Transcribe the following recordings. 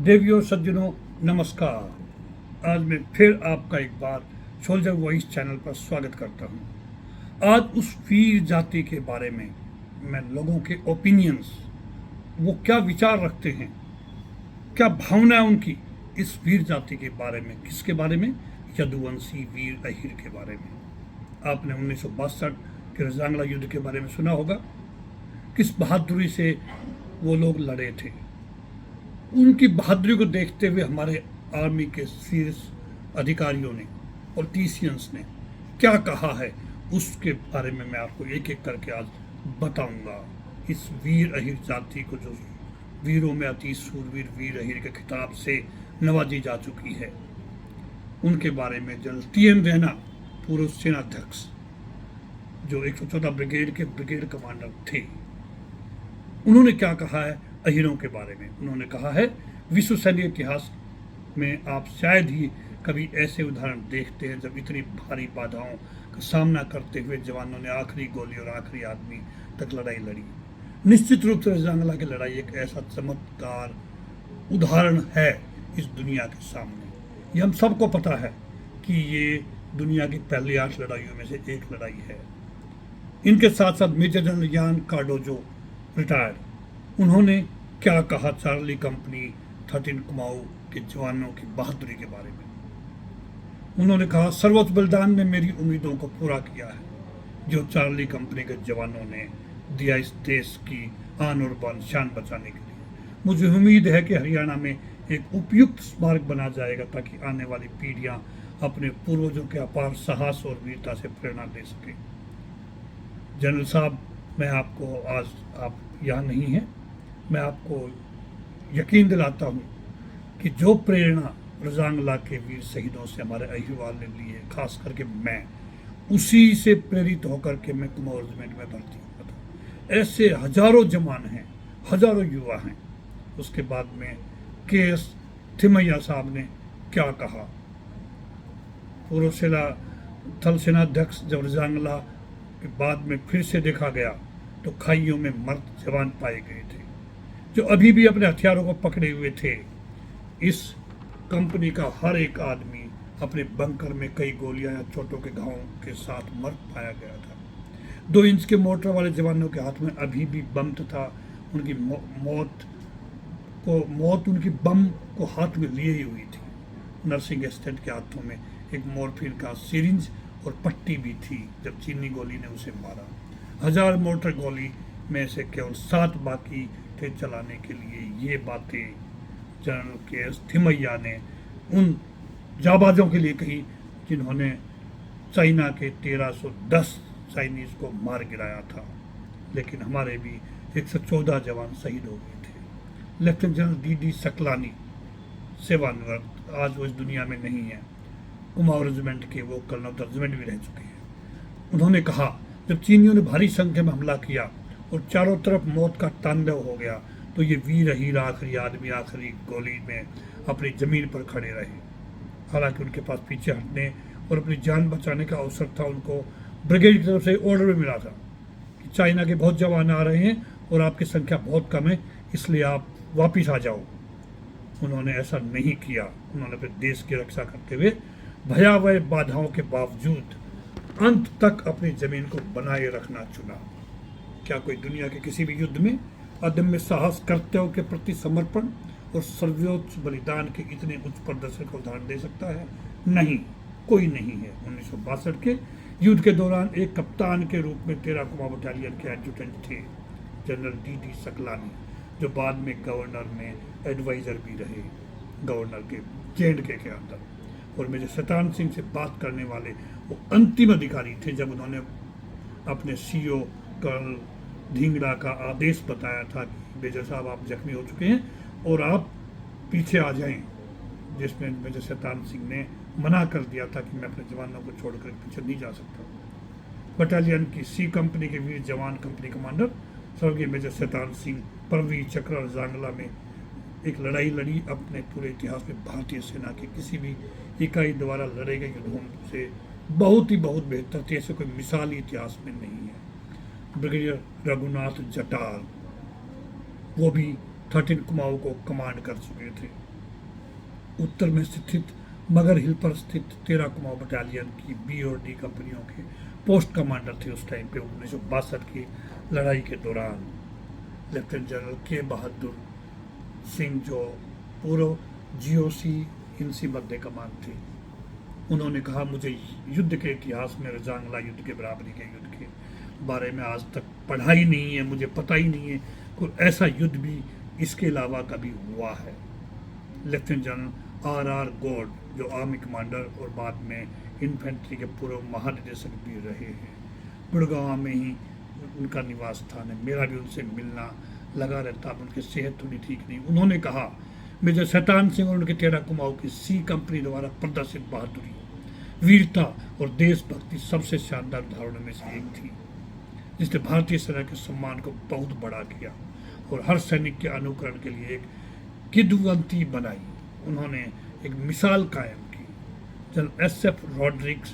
देवियों सज्जनों नमस्कार। आज मैं फिर आपका एक बार सोल्जर वॉइस चैनल पर स्वागत करता हूं। आज उस वीर जाति के बारे में मैं लोगों के ओपिनियंस, वो क्या विचार रखते हैं, क्या भावना है उनकी इस वीर जाति के बारे में। किसके बारे में? यदुवंशी वीर अहिर के बारे में। आपने 1962 के रजांगला युद्ध के बारे में सुना होगा। किस बहादुरी से वो लोग लड़े थे। उनकी बहादुरी को देखते हुए हमारे आर्मी के शीर्ष अधिकारियों ने, पॉलिटिशियंस ने क्या कहा है, उसके बारे में मैं आपको एक एक करके आज बताऊंगा। इस वीर अहिर जाति को, जो वीरों में अति सूरवीर वीर अहिर के खिताब से नवाजी जा चुकी है, उनके बारे में जनरल TN रैना, पूर्व सेनाध्यक्ष, जो 114 ब्रिगेड के ब्रिगेड कमांडर थे, उन्होंने क्या कहा है अहिरों के बारे में। उन्होंने कहा है, विश्व सैन्य इतिहास में आप शायद ही कभी ऐसे उदाहरण देखते हैं जब इतनी भारी बाधाओं का सामना करते हुए जवानों ने आखिरी गोली और आखिरी आदमी तक लड़ाई लड़ी। निश्चित रूप से रजांगला की लड़ाई एक ऐसा चमत्कार उदाहरण है इस दुनिया के सामने। ये हम सबको पता है कि ये दुनिया की पहली 8 लड़ाइयों में से एक लड़ाई है। इनके साथ साथ मेजर जनरल यान कार्डोजो रिटायर्ड, उन्होंने क्या कहा चार्ली कंपनी 13 कुमाऊं के जवानों की बहादुरी के बारे में। उन्होंने कहा, सर्वोच्च बलिदान ने मेरी उम्मीदों को पूरा किया है जो चार्ली कंपनी के जवानों ने दिया इस देश की आन और बान शान बचाने के लिए। मुझे उम्मीद है कि हरियाणा में एक उपयुक्त स्मारक बना जाएगा ताकि आने वाली पीढ़ियां अपने पूर्वजों के अपार साहस और वीरता से प्रेरणा ले सके। जनरल साहब, मैं आपको, आज आप यहाँ नहीं हैं, मैं आपको यकीन दिलाता हूँ कि जो प्रेरणा रजांगला के वीर शहीदों से हमारे अहिरवाल ने ली है, खास करके मैं उसी से प्रेरित होकर के मैं कुमाऊं रेजिमेंट में भर्ती हुआ था। ऐसे हजारों जवान हैं, हजारों युवा हैं। उसके बाद में KS थिमैया साहब ने क्या कहा। पूर्व थल सेनाध्यक्ष, जब रजांगला के बाद में फिर से देखा गया तो खाइयों में मर्द जवान पाए गए थे जो अभी भी अपने हथियारों को पकड़े हुए थे। इस कंपनी का हर एक आदमी अपने बंकर में कई गोलियां या चोटों के घावों के साथ मर पाया गया था। 2 इंच के मोटर वाले जवानों के हाथ में अभी भी बम था। उनकी मौत उनकी बम को हाथ में लिए ही हुई थी। नर्सिंग असिस्टेंट के हाथों में एक मॉर्फिन का सिरिंज और पट्टी भी थी जब चीनी गोली ने उसे मारा। 1000 मोटर गोली में से केवल 7 बाकी थे चलाने के लिए। ये बातें जनरल KS थिमैया ने उन जाबाजों के लिए कही जिन्होंने चाइना के 1310 चाइनीज को मार गिराया था। लेकिन हमारे भी 114 जवान शहीद हो गए थे। लेफ्टिनेंट जनरल DD सकलानी, सेवानिवृत्त, आज वो इस दुनिया में नहीं है। कुमाऊं रेजिमेंट के वो कर्नल रेजिमेंट भी रह चुके हैं। उन्होंने कहा, जब चीनियों ने भारी संख्या में हमला किया और चारों तरफ मौत का तांडव हो गया तो ये वीर अहिर आखिरी आदमी आखिरी गोली में अपनी जमीन पर खड़े रहे। हालांकि उनके पास पीछे हटने और अपनी जान बचाने का अवसर था। उनको ब्रिगेड की तरफ से ऑर्डर भी मिला था कि चाइना के बहुत जवान आ रहे हैं और आपकी संख्या बहुत कम है, इसलिए आप वापिस आ जाओ। उन्होंने ऐसा नहीं किया। उन्होंने अपने देश की रक्षा करते हुए भयावह बाधाओं के बावजूद अंत तक अपनी जमीन को बनाए रखना चुना। क्या कोई दुनिया के किसी भी युद्ध में अदम्य साहस, कर्तव्यों के प्रति समर्पण और सर्वोच्च बलिदान के इतने उच्च प्रदर्शन का उदाहरण दे सकता है? नहीं, कोई नहीं है। 1962 के युद्ध के दौरान एक कप्तान के रूप में 13 कुमाऊं बटालियन के एडजुटेंट थे जनरल DD सकलानी, जो बाद में गवर्नर में एडवाइजर भी रहे, गवर्नर के J&K के अंदर। और मेजर शैतान सिंह से बात करने वाले वो अंतिम अधिकारी थे जब उन्होंने अपने CO कर्नल ढींगरा का आदेश बताया था कि मेजर साहब आप जख्मी हो चुके हैं और आप पीछे आ जाएं, जिसमें मेजर शैतान सिंह ने मना कर दिया था कि मैं अपने जवानों को छोड़कर पीछे नहीं जा सकता। बटालियन की C कंपनी के वीर जवान कंपनी कमांडर स्वर्गीय मेजर शैतान सिंह परमवीर चक्र रजांगला में एक लड़ाई लड़ी। अपने पूरे इतिहास में भारतीय सेना की किसी भी इकाई द्वारा लड़े गए युद्धों से बहुत बेहतर थे। ऐसे कोई मिसाल इतिहास में नहीं है। ब्रिगेडियर रघुनाथ जटाल, वो भी 13 कुमाऊं को कमांड कर चुके थे। उत्तर में स्थित मगर हिल पर स्थित 13 कुमाऊं बटालियन की बी और डी कंपनियों के पोस्ट कमांडर थे उस टाइम पे 1962 की लड़ाई के दौरान। लेफ्टिनेंट जनरल के बहादुर सिंह जो पूर्व जीओसी हिंसी मध्य कमान थे, उन्होंने कहा मुझे युद्ध के इतिहास में रजांगला युद्ध के बराबरी के युद्ध के बारे में आज तक पढ़ा ही नहीं है, मुझे पता ही नहीं है कोई ऐसा युद्ध भी इसके अलावा कभी हुआ है। लेफ्टिनेंट जनरल आर गॉड जो आर्मी कमांडर और बाद में इन्फेंट्री के पूर्व महानिदेशक भी रहे हैं, गुड़गांव में ही उनका निवास स्थान है। मेरा भी उनसे मिलना लगा रहता, उनकी सेहत थोड़ी ठीक नहीं। उन्होंने कहा मेजर शैतान सिंह और उनके 13 कुमाऊं की सी कंपनी द्वारा प्रदर्शित बहादुरी, वीरता और देशभक्ति सबसे शानदार उदाहरणों में से एक थी, जिसने भारतीय सेना के सम्मान को बहुत बड़ा किया और हर सैनिक के अनुकरण के लिए एक किदवंती बनाई। उन्होंने एक मिसाल कायम की। जनरल SF रॉड्रिक्स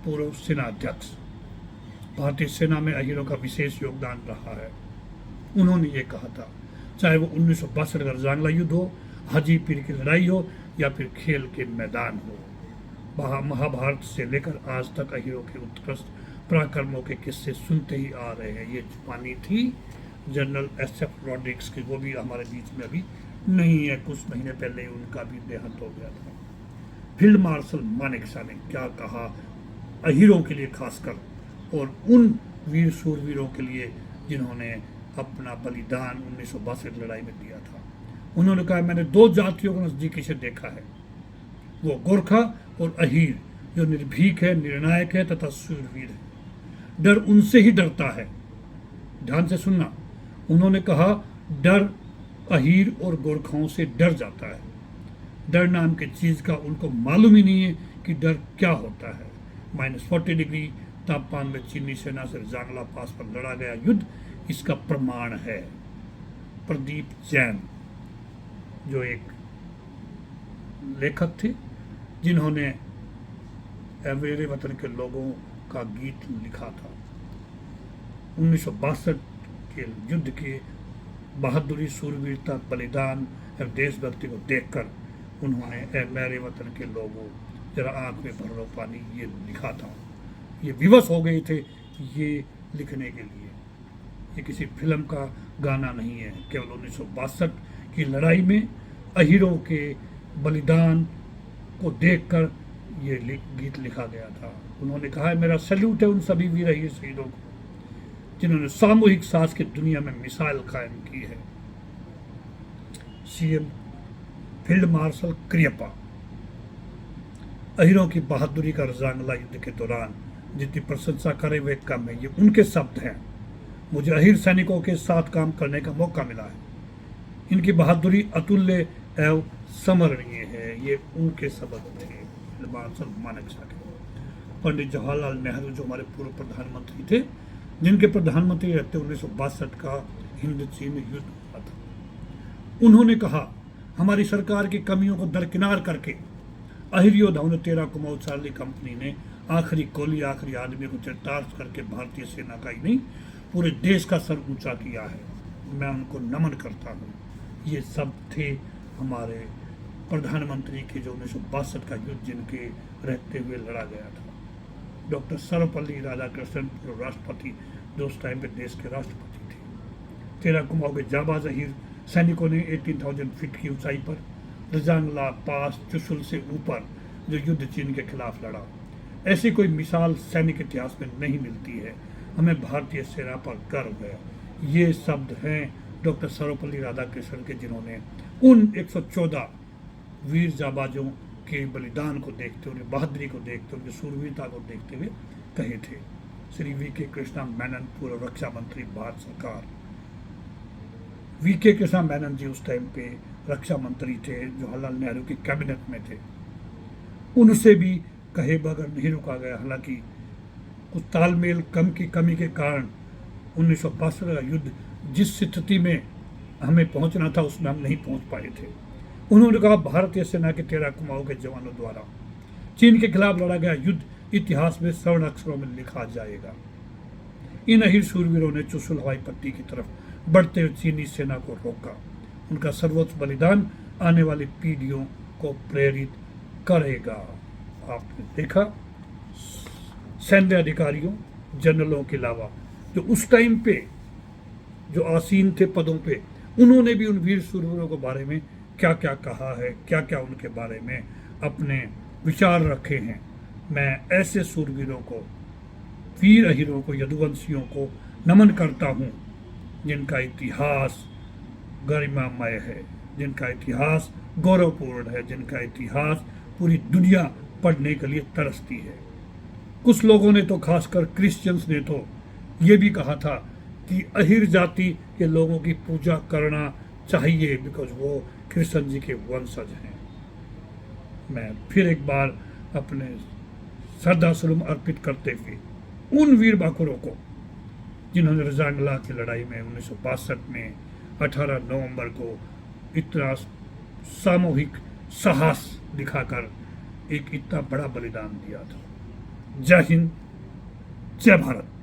पूर्व सेना अध्यक्ष, भारतीय सेना में अहीरों का विशेष योगदान रहा है। उन्होंने ये कहा था, चाहे वो 1962 का रजांगला युद्ध हो, हाजीपीर की लड़ाई हो या फिर खेल के मैदान हो, महाभारत से लेकर आज तक अहीरों के उत्कृष्ट पराक्रमों के किस्से सुनते ही आ रहे हैं। ये जुबानी थी जनरल SF रॉड्रिक्स की, वो भी हमारे बीच में अभी नहीं है, कुछ महीने पहले ही उनका भी देहांत हो गया था। फील्ड मार्शल मानेकशॉ ने क्या कहा अहीरों के लिए खासकर, और उन वीर शूरवीरों के लिए जिन्होंने अपना बलिदान 1962 लड़ाई में दिया था। उन्होंने कहा मैंने दो जातियों को नजदीकी से देखा है, वो गोरखा और अहीर, जो निर्भीक है, निर्णायक है तथा शूरवीर है। डर उनसे ही डरता है। ध्यान से सुनना, उन्होंने कहा डर अहीर और गोरखाओं से डर जाता है। डर नाम की चीज का उनको मालूम ही नहीं है कि डर क्या होता है। -40 डिग्री तापमान में चीनी सेना से रजांगला पास पर लड़ा गया युद्ध इसका प्रमाण है। प्रदीप जैन जो एक लेखक थे, जिन्होंने मेरे वतन के लोगों का गीत लिखा था, 1962 के युद्ध के बहादुरी, शूरवीरता, बलिदान और देशभक्ति को देखकर उन्होंने मेरे वतन के लोगों जरा आंख में भर लो पानी ये लिखा था। ये विवश हो गए थे ये लिखने के लिए। ये किसी फिल्म का गाना नहीं है, केवल 1962 की लड़ाई में अहीरों के बलिदान को देखकर ये गीत लिखा गया था। उन्होंने कहा है मेरा सैल्यूट है उन सभी वीर अहीर शहीदों को जिन्होंने सामूहिक साहस की दुनिया में मिसाल कायम की है। CM फील्ड मार्शल क्रियप्पा, अहीरों की बहादुरी का रजांगला युद्ध के दौरान जितनी प्रशंसा करे हुए कम है। ये उनके शब्द हैं। मुझे अहीर सैनिकों के साथ काम करने का मौका मिला है। इनकी बहादुरी अतुल्य एवं स्मरणीय है। ये उनके शब्द थे फील्ड मार्शल मानेकशॉ के। पंडित जवाहरलाल नेहरू जो हमारे पूर्व प्रधानमंत्री थे, जिनके प्रधानमंत्री रहते 1962 का हिंद चीन युद्ध हुआ था, उन्होंने कहा हमारी सरकार की कमियों को दरकिनार करके अहीर योद्धाओं ने 13 कुमाऊं चार्ली कंपनी ने आखिरी गोली, आखिरी आदमी को चरितार्थ करके भारतीय सेना का ही नहीं पूरे देश का सर ऊंचा किया है। मैं उनको नमन करता हूँ। ये सब थे हमारे प्रधानमंत्री के जो 1962 का युद्ध जिनके रहते हुए लड़ा गया था। डॉक्टर सर्वपल्ली राधाकृष्णन राष्ट्रपति जो उस टाइम पे देश के राष्ट्रपति थे। 13 कुमाऊं के जाबाज अहीर सैनिकों ने 18,000 फीट की ऊंचाई पर रजांगला पास चुशुल से ऊपर जो युद्ध चीन के खिलाफ लड़ा। ऐसी कोई मिसाल सैनिक इतिहास में नहीं मिलती है। हमें भारतीय सेना पर गर्व है। ये शब्द हैं डॉक्टर सर्वपल्ली राधाकृष्णन के, जिन्होंने उन 114 वीर जाबाजों के बलिदान को देखते, उनकी बहादुरी को देखते, उनकी शूरवीरता को देखते हुए कहे थे। श्री VK कृष्णा मेनन पूर्व रक्षा मंत्री भारत सरकार। VK कृष्णा मेनन जी उस टाइम पे रक्षा मंत्री थे, जवाहरलाल नेहरू की कैबिनेट में थे। उनसे भी कहे बगैर नहीं रुका गया। हालांकि कुछ तालमेल की कमी के कारण 1962 का युद्ध जिस स्थिति में हमें पहुंचना था उसमें हम नहीं पहुंच पाए थे। उन्होंने कहा भारतीय सेना के 13 कुमाऊं के जवानों द्वारा चीन के खिलाफ लड़ा गया युद्ध इतिहास में स्वर्ण अक्षरों में लिखा जाएगा। इन अहीर शूरवीरों ने चुशुल हवाई पट्टी की तरफ बढ़ते हुए चीनी सेना को रोका। उनका सर्वोच्च बलिदान आने वाली पीढ़ियों को प्रेरित करेगा। आपने देखा सैन्य अधिकारियों, जनरलों के अलावा जो उस टाइम पे जो आसीन थे पदों पे, उन्होंने भी उन वीर सूरवीरों के बारे में क्या क्या कहा है, क्या क्या उनके बारे में अपने विचार रखे हैं। मैं ऐसे सूरवीरों को, वीर अहिरों को, यदुवंशियों को नमन करता हूँ जिनका इतिहास गरिमामय है, जिनका इतिहास गौरवपूर्ण है, जिनका इतिहास पूरी दुनिया पढ़ने के लिए तरसती है। कुछ लोगों ने तो, खासकर क्रिश्चियंस ने तो ये भी कहा था कि अहिर जाति के लोगों की पूजा करना चाहिए बिकॉज वो कृष्ण जी के वंशज हैं। मैं फिर एक बार अपने श्रद्धा सुमन अर्पित करते हुए उन वीर बाकुरों को जिन्होंने रजांगला की लड़ाई में 1962 में 18 नवंबर को इतना सामूहिक साहस दिखाकर एक इतना बड़ा बलिदान दिया था। जय हिंद, जय भारत।